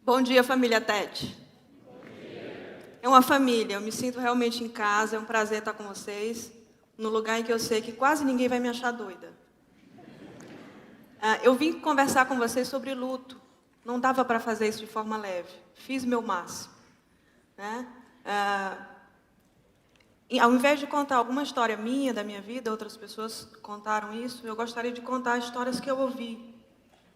Bom dia, família TED. É uma família, eu me sinto realmente em casa, é um prazer estar com vocês, no lugar em que eu sei que quase ninguém vai me achar doida. Eu vim conversar com vocês sobre luto. Não dava para fazer isso de forma leve. Fiz meu máximo, né? Ao invés de contar alguma história minha, da minha vida, outras pessoas contaram isso, eu gostaria de contar histórias que eu ouvi.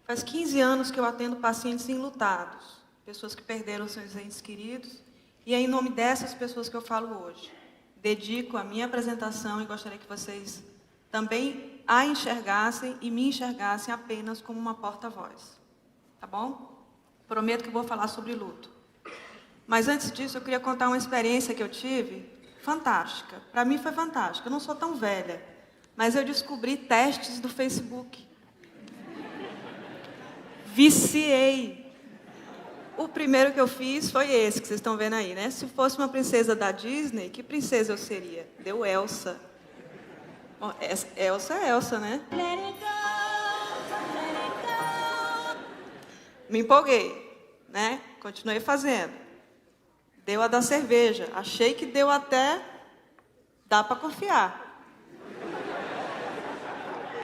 Faz 15 anos que eu atendo pacientes enlutados, pessoas que perderam seus entes queridos, e é em nome dessas pessoas que eu falo hoje. Dedico a minha apresentação e gostaria que vocês também a enxergassem e me enxergassem apenas como uma porta-voz. Tá bom? Prometo que vou falar sobre luto. Mas antes disso, eu queria contar uma experiência que eu tive, fantástica. Para mim foi fantástica. Eu não sou tão velha, mas eu descobri testes do Facebook. Viciei. O primeiro que eu fiz foi esse que vocês estão vendo aí, né? Se fosse uma princesa da Disney, que princesa eu seria? Deu Elsa. Bom, Elsa é Elsa, né? Me empolguei, né? Continuei fazendo. Deu a da cerveja. Achei que deu até... Dá para confiar.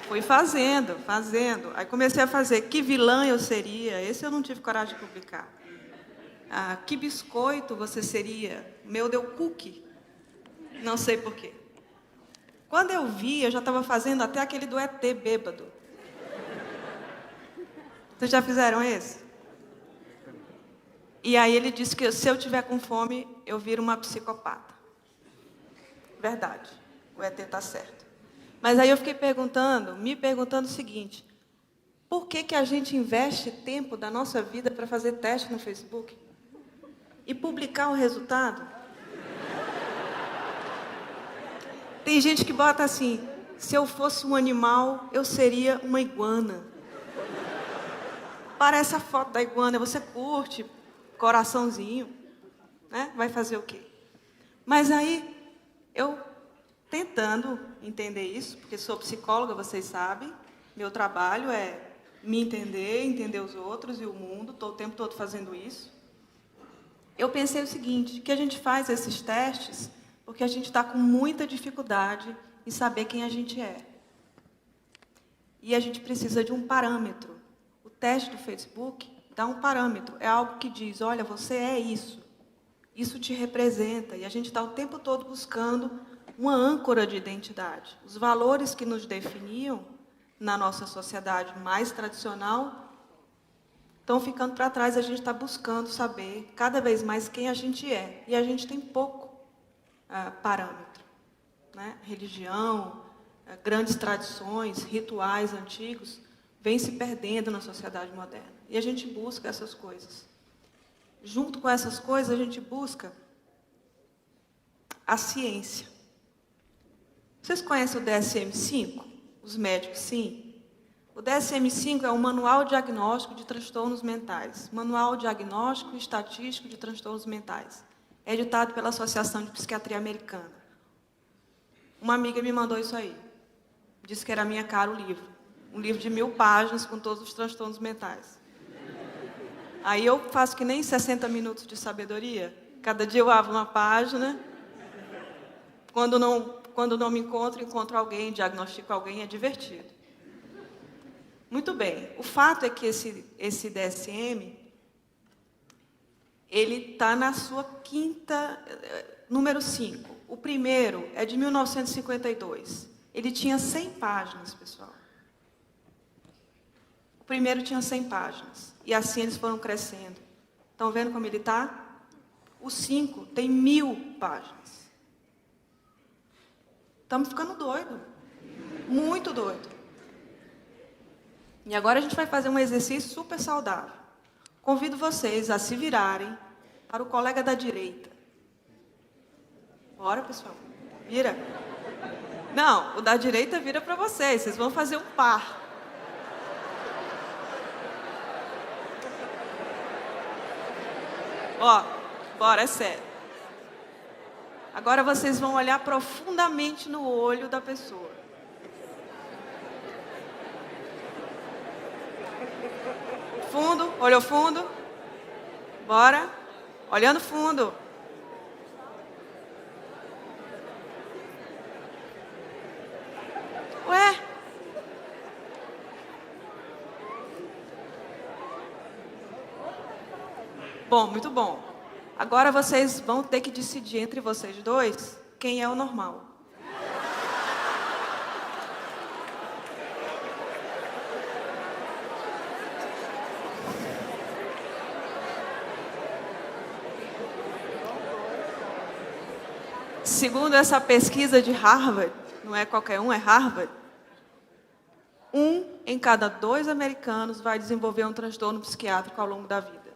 Fui fazendo. Aí comecei a fazer que vilã eu seria. Esse eu não tive coragem de publicar. Que biscoito você seria? O meu deu cookie. Não sei por quê. Quando eu vi, eu já estava fazendo até aquele do ET bêbado. Vocês já fizeram esse? E aí ele disse que se eu tiver com fome, eu viro uma psicopata. Verdade. O ET está certo. Mas aí eu fiquei me perguntando o seguinte: por que a gente investe tempo da nossa vida para fazer teste no Facebook? E publicar o resultado? Tem gente que bota assim: se eu fosse um animal, eu seria uma iguana. Parece a foto da iguana, você curte, coraçãozinho, né? Vai fazer o quê? Mas aí, eu tentando entender isso, porque sou psicóloga, vocês sabem, meu trabalho é me entender os outros e o mundo, estou o tempo todo fazendo isso. Eu pensei o seguinte, que a gente faz esses testes porque a gente está com muita dificuldade em saber quem a gente é. E a gente precisa de um parâmetro. O teste do Facebook dá um parâmetro, é algo que diz: olha, você é isso. Isso te representa. E a gente está o tempo todo buscando uma âncora de identidade. Os valores que nos definiam na nossa sociedade mais tradicional estão ficando para trás. A gente está buscando saber cada vez mais quem a gente é. E a gente tem pouco parâmetro, né? Religião, grandes tradições, rituais antigos, vêm se perdendo na sociedade moderna. E a gente busca essas coisas. Junto com essas coisas, a gente busca a ciência. Vocês conhecem o DSM-5? Os médicos, sim. O DSM-5 é o Manual Diagnóstico de Transtornos Mentais. Manual Diagnóstico e Estatístico de Transtornos Mentais. É editado pela Associação de Psiquiatria Americana. Uma amiga me mandou isso aí. Disse que era minha cara o livro. Um livro de 1000 páginas com todos os transtornos mentais. Aí eu faço que nem 60 minutos de sabedoria. Cada dia eu abro uma página. Quando não me encontro alguém, diagnostico alguém, é divertido. Muito bem. O fato é que esse DSM, ele está na sua número 5. O primeiro é de 1952. Ele tinha 100 páginas, pessoal. O primeiro tinha 100 páginas. E assim eles foram crescendo. Estão vendo como ele está? O 5 tem 1000 páginas. Estamos ficando doidos. Muito doidos. E agora a gente vai fazer um exercício super saudável. Convido vocês a se virarem para o colega da direita. Bora, pessoal. Vira. Não, o da direita vira para vocês. Vocês vão fazer um par. Ó, bora, é sério. Agora vocês vão olhar profundamente no olho da pessoa. Fundo, olhou fundo. Bora. Olhando fundo. Ué? Bom, muito bom. Agora vocês vão ter que decidir entre vocês dois quem é o normal. Segundo essa pesquisa de Harvard, não é qualquer um, é Harvard, 1 em cada 2 americanos vai desenvolver um transtorno psiquiátrico ao longo da vida.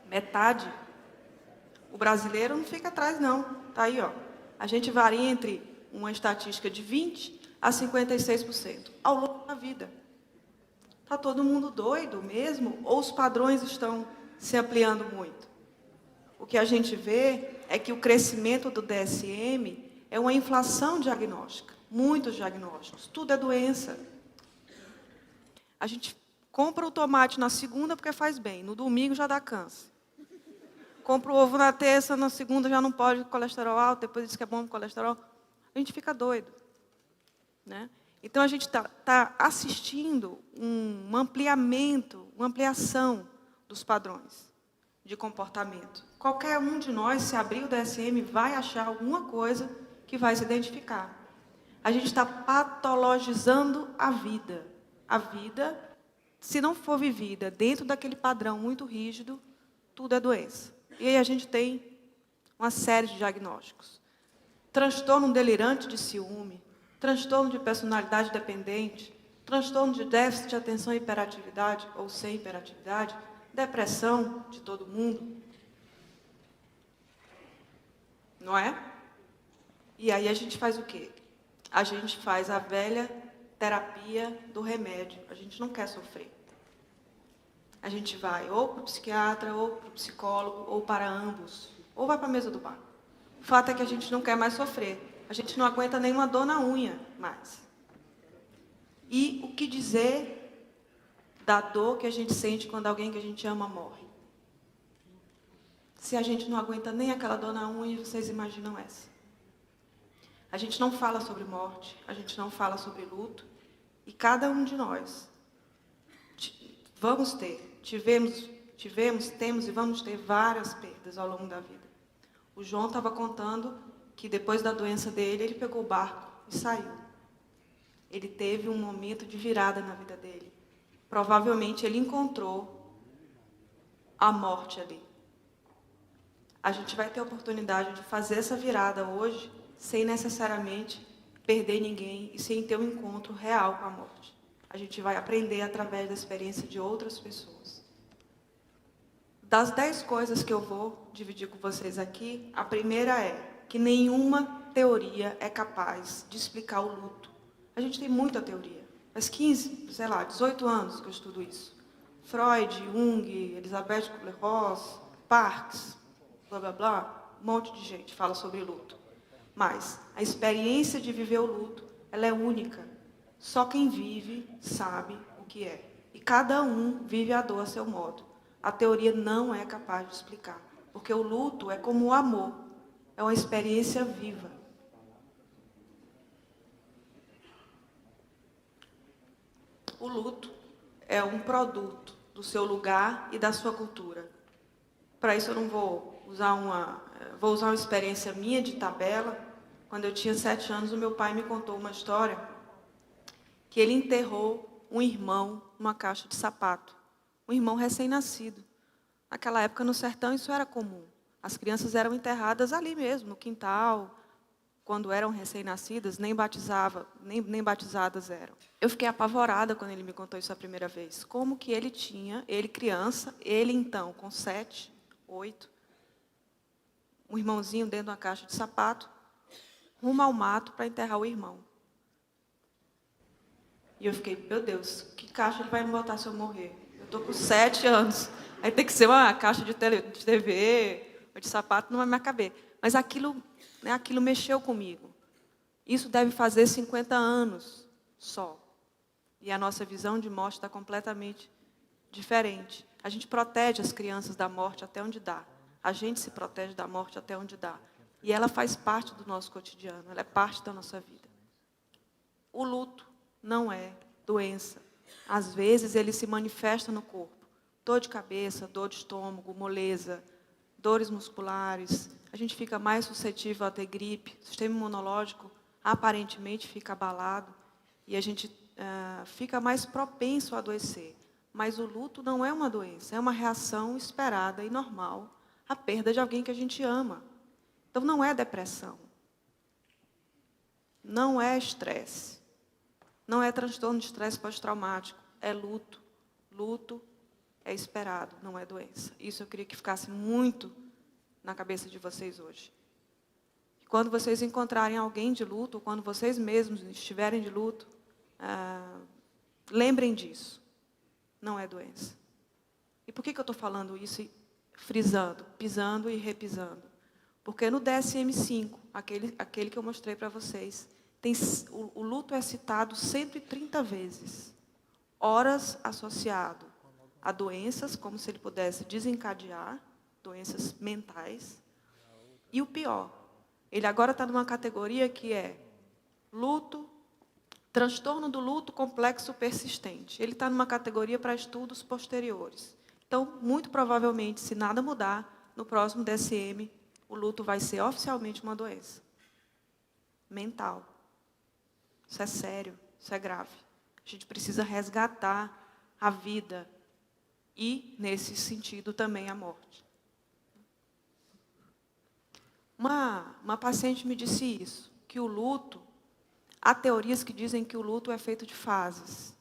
Metade. O brasileiro não fica atrás, não. Tá aí, ó. A gente varia entre uma estatística de 20% a 56% ao longo da vida. Está todo mundo doido mesmo? Ou os padrões estão se ampliando muito? O que a gente vê é que o crescimento do DSM é uma inflação diagnóstica. Muitos diagnósticos. Tudo é doença. A gente compra o tomate na segunda porque faz bem. No domingo já dá câncer. Compra o ovo na terça, na segunda já não pode, colesterol alto, depois diz que é bom para colesterol. A gente fica doido. Né? Então, a gente tá assistindo um ampliamento, uma ampliação dos padrões de comportamento. Qualquer um de nós, se abrir o DSM, vai achar alguma coisa que vai se identificar. A gente está patologizando a vida. A vida, se não for vivida dentro daquele padrão muito rígido, tudo é doença. E aí a gente tem uma série de diagnósticos. Transtorno delirante de ciúme, transtorno de personalidade dependente, transtorno de déficit de atenção e hiperatividade, ou sem hiperatividade, depressão de todo mundo. Não é? E aí a gente faz o quê? A gente faz a velha terapia do remédio. A gente não quer sofrer. A gente vai ou para o psiquiatra, ou para o psicólogo, ou para ambos. Ou vai para a mesa do bar. O fato é que a gente não quer mais sofrer. A gente não aguenta nenhuma dor na unha mais. E o que dizer da dor que a gente sente quando alguém que a gente ama morre? Se a gente não aguenta nem aquela dor na unha, vocês imaginam essa. A gente não fala sobre morte, a gente não fala sobre luto. E cada um de nós temos e vamos ter várias perdas ao longo da vida. O João estava contando que depois da doença dele, ele pegou o barco e saiu. Ele teve um momento de virada na vida dele. Provavelmente ele encontrou a morte ali. A gente vai ter a oportunidade de fazer essa virada hoje, sem necessariamente perder ninguém e sem ter um encontro real com a morte. A gente vai aprender através da experiência de outras pessoas. Das 10 coisas que eu vou dividir com vocês aqui, a primeira é que nenhuma teoria é capaz de explicar o luto. A gente tem muita teoria. Faz 18 anos que eu estudo isso. Freud, Jung, Elizabeth Kubler-Ross, Parks, blá, blá, blá. Um monte de gente fala sobre luto. Mas a experiência de viver o luto, ela é única. Só quem vive sabe o que é. E cada um vive a dor a seu modo. A teoria não é capaz de explicar. Porque o luto é como o amor. É uma experiência viva. O luto é um produto do seu lugar e da sua cultura. Para isso eu não vou usar vou usar uma experiência minha de tabela. Quando eu tinha 7 anos, o meu pai me contou uma história que ele enterrou um irmão numa caixa de sapato. Um irmão recém-nascido. Naquela época, no sertão, isso era comum. As crianças eram enterradas ali mesmo, no quintal. Quando eram recém-nascidas, nem batizadas eram. Eu fiquei apavorada quando ele me contou isso a primeira vez. Como que ele criança, ele então, com 7, 8, um irmãozinho dentro de uma caixa de sapato, rumo ao mato para enterrar o irmão. E eu fiquei, meu Deus, que caixa ele vai me botar se eu morrer? Eu estou com 7 anos. Aí tem que ser uma caixa de TV, ou de sapato, não vai me caber. Mas aquilo mexeu comigo. Isso deve fazer 50 anos só. E a nossa visão de morte está completamente diferente. A gente protege as crianças da morte até onde dá. A gente se protege da morte até onde dá. E ela faz parte do nosso cotidiano, ela é parte da nossa vida. O luto não é doença. Às vezes ele se manifesta no corpo. Dor de cabeça, dor de estômago, moleza, dores musculares. A gente fica mais suscetível a ter gripe. O sistema imunológico aparentemente fica abalado. E a gente fica mais propenso a adoecer. Mas o luto não é uma doença, é uma reação esperada e normal à perda de alguém que a gente ama. Então não é depressão. Não é estresse. Não é transtorno de estresse pós-traumático. É luto. Luto é esperado, não é doença. Isso eu queria que ficasse muito na cabeça de vocês hoje. Quando vocês encontrarem alguém de luto, ou quando vocês mesmos estiverem de luto, lembrem disso. Não é doença. E por que eu estou falando isso e frisando, pisando e repisando? Porque no DSM-5, aquele que eu mostrei para vocês, o luto é citado 130 vezes. Horas associado a doenças, como se ele pudesse desencadear, doenças mentais. E o pior, ele agora está numa categoria que é luto, transtorno do luto complexo persistente. Ele está numa categoria para estudos posteriores. Então, muito provavelmente, se nada mudar, no próximo DSM, o luto vai ser oficialmente uma doença mental. Isso é sério, isso é grave. A gente precisa resgatar a vida e, nesse sentido, também a morte. Uma paciente me disse isso, que o luto, há teorias que dizem que o luto é feito de fases.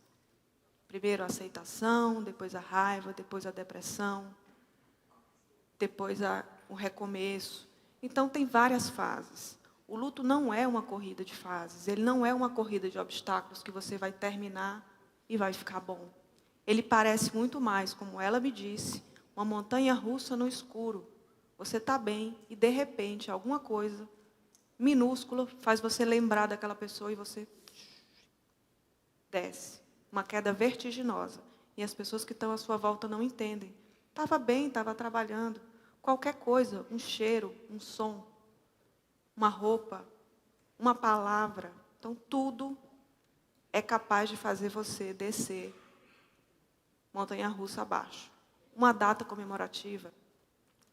Primeiro a aceitação, depois a raiva, depois a depressão, depois o recomeço. Então, tem várias fases. O luto não é uma corrida de fases, ele não é uma corrida de obstáculos que você vai terminar e vai ficar bom. Ele parece muito mais, como ela me disse, uma montanha-russa no escuro. Você está bem e, de repente, alguma coisa minúscula faz você lembrar daquela pessoa e você desce. Uma queda vertiginosa. E as pessoas que estão à sua volta não entendem. Estava bem, estava trabalhando. Qualquer coisa, um cheiro, um som, uma roupa, uma palavra. Então, tudo é capaz de fazer você descer montanha-russa abaixo. Uma data comemorativa.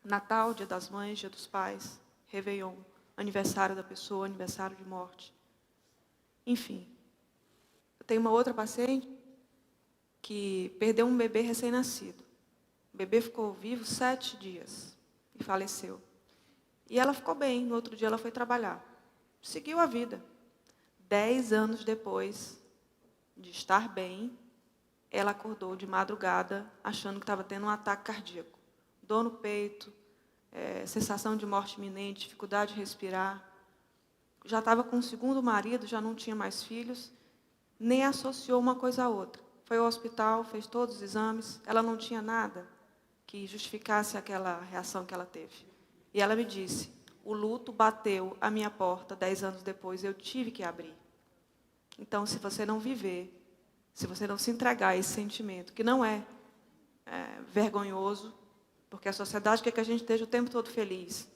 Natal, Dia das Mães, Dia dos Pais, Réveillon, aniversário da pessoa, aniversário de morte. Enfim. Eu tenho uma outra paciente que perdeu um bebê recém-nascido. O bebê ficou vivo 7 dias e faleceu. E ela ficou bem, no outro dia ela foi trabalhar. Seguiu a vida. 10 anos depois de estar bem, ela acordou de madrugada achando que estava tendo um ataque cardíaco. Dor no peito, sensação de morte iminente, dificuldade de respirar. Já estava com o segundo marido, já não tinha mais filhos, nem associou uma coisa à outra. Foi ao hospital, fez todos os exames, ela não tinha nada que justificasse aquela reação que ela teve. E ela me disse, o luto bateu à minha porta 10 anos depois, eu tive que abrir. Então, se você não viver, se você não se entregar a esse sentimento, que não é vergonhoso, porque a sociedade quer que a gente esteja o tempo todo feliz.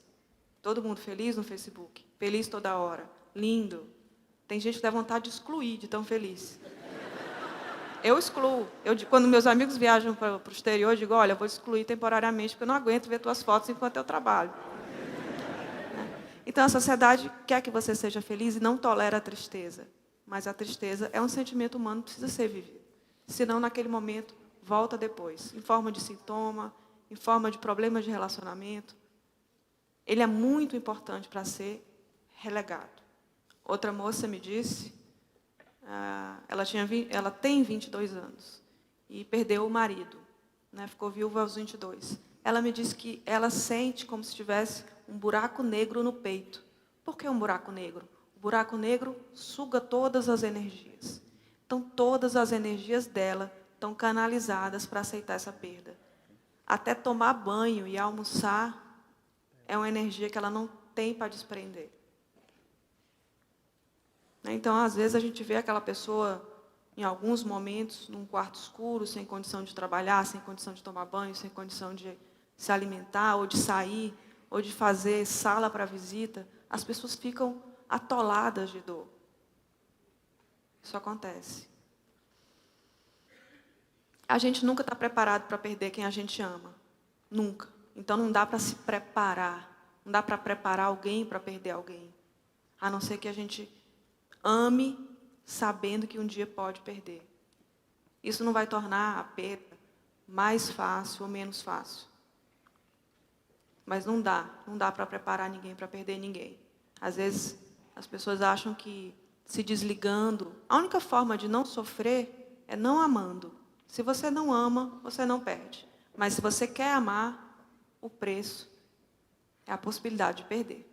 Todo mundo feliz no Facebook, feliz toda hora, lindo. Tem gente que dá vontade de excluir de tão feliz. Eu excluo. Quando meus amigos viajam para o exterior, eu digo, olha, eu vou excluir temporariamente, porque eu não aguento ver tuas fotos enquanto eu trabalho. Então, a sociedade quer que você seja feliz e não tolera a tristeza. Mas a tristeza é um sentimento humano que precisa ser vivido. Senão, naquele momento, volta depois, em forma de sintoma, em forma de problemas de relacionamento. Ele é muito importante para ser relegado. Outra moça me disse, ela tem 22 anos e perdeu o marido, né, ficou viúva aos 22. Ela me disse que ela sente como se tivesse um buraco negro no peito. Por que um buraco negro? O buraco negro suga todas as energias. Então, todas as energias dela estão canalizadas para aceitar essa perda. Até tomar banho e almoçar é uma energia que ela não tem para desprender. Então, às vezes, a gente vê aquela pessoa em alguns momentos, num quarto escuro, sem condição de trabalhar, sem condição de tomar banho, sem condição de se alimentar, ou de sair, ou de fazer sala para visita, as pessoas ficam atoladas de dor. Isso acontece. A gente nunca está preparado para perder quem a gente ama. Nunca. Então não dá para se preparar. Não dá para preparar alguém para perder alguém. A não ser que a gente ame sabendo que um dia pode perder. Isso não vai tornar a perda mais fácil ou menos fácil. Mas não dá para preparar ninguém para perder ninguém. Às vezes as pessoas acham que se desligando, a única forma de não sofrer é não amando. Se você não ama, você não perde. Mas se você quer amar, o preço é a possibilidade de perder.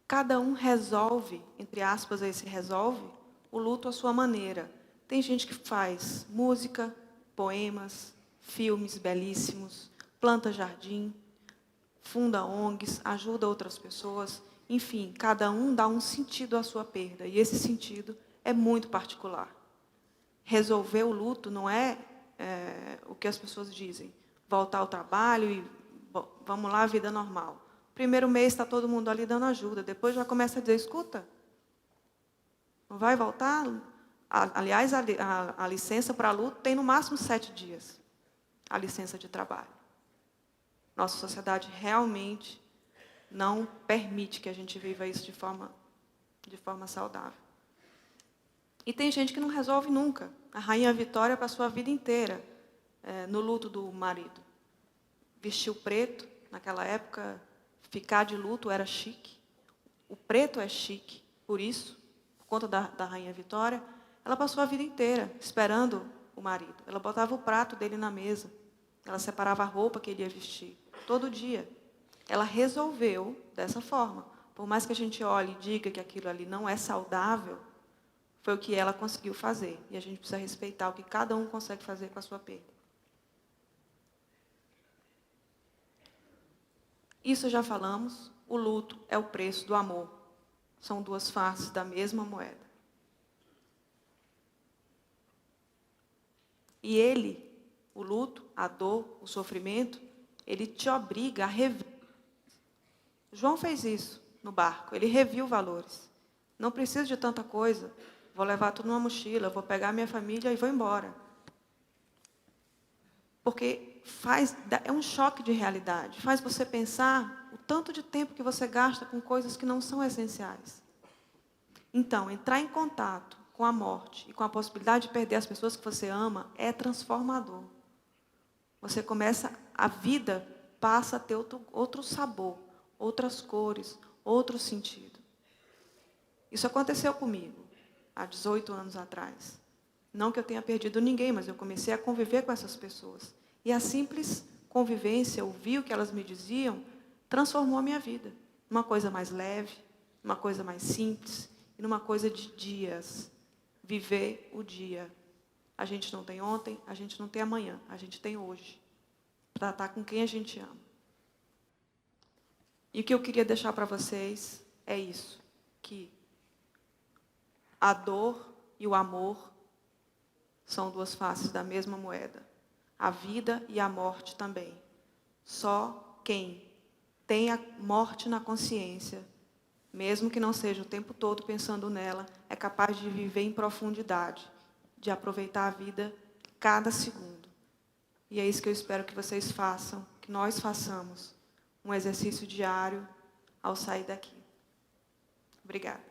Cada um resolve, entre aspas, esse resolve, o luto à sua maneira. Tem gente que faz música, poemas, filmes belíssimos, planta jardim, funda ONGs, ajuda outras pessoas. Enfim, cada um dá um sentido à sua perda. E esse sentido é muito particular. Resolver o luto não é, o que as pessoas dizem. Voltar ao trabalho e vamos lá, vida normal. Primeiro mês está todo mundo ali dando ajuda. Depois já começa a dizer, escuta, não vai voltar? Aliás, a licença para luto tem no máximo 7 dias. A licença de trabalho. Nossa sociedade realmente não permite que a gente viva isso de forma saudável. E tem gente que não resolve nunca. A Rainha Vitória passou a vida inteira no luto do marido. Vestiu preto, naquela época, ficar de luto era chique. O preto é chique, por isso, por conta da Rainha Vitória, ela passou a vida inteira esperando o marido. Ela botava o prato dele na mesa. Ela separava a roupa que ele ia vestir. Todo dia. Ela resolveu dessa forma. Por mais que a gente olhe e diga que aquilo ali não é saudável, foi o que ela conseguiu fazer. E a gente precisa respeitar o que cada um consegue fazer com a sua perda. Isso já falamos. O luto é o preço do amor. São duas faces da mesma moeda. E ele, o luto, a dor, o sofrimento, ele te obriga a rever. João fez isso no barco. Ele reviu valores. Não preciso de tanta coisa. Vou levar tudo numa mochila, vou pegar minha família e vou embora. Porque é um choque de realidade. Faz você pensar o tanto de tempo que você gasta com coisas que não são essenciais. Então, entrar em contato com a morte e com a possibilidade de perder as pessoas que você ama é transformador. Você começa, a vida passa a ter outro sabor, outras cores, outro sentido. Isso aconteceu comigo há 18 anos atrás. Não que eu tenha perdido ninguém, mas eu comecei a conviver com essas pessoas. E a simples convivência, ouvir o que elas me diziam, transformou a minha vida. Numa coisa mais leve, numa coisa mais simples, e numa coisa de dias. Viver o dia. A gente não tem ontem, a gente não tem amanhã, a gente tem hoje. Para estar com quem a gente ama. E o que eu queria deixar para vocês é isso, que a dor e o amor são duas faces da mesma moeda. A vida e a morte também. Só quem tem a morte na consciência, mesmo que não seja o tempo todo pensando nela, é capaz de viver em profundidade, de aproveitar a vida cada segundo. E é isso que eu espero que vocês façam, que nós façamos, um exercício diário ao sair daqui. Obrigada.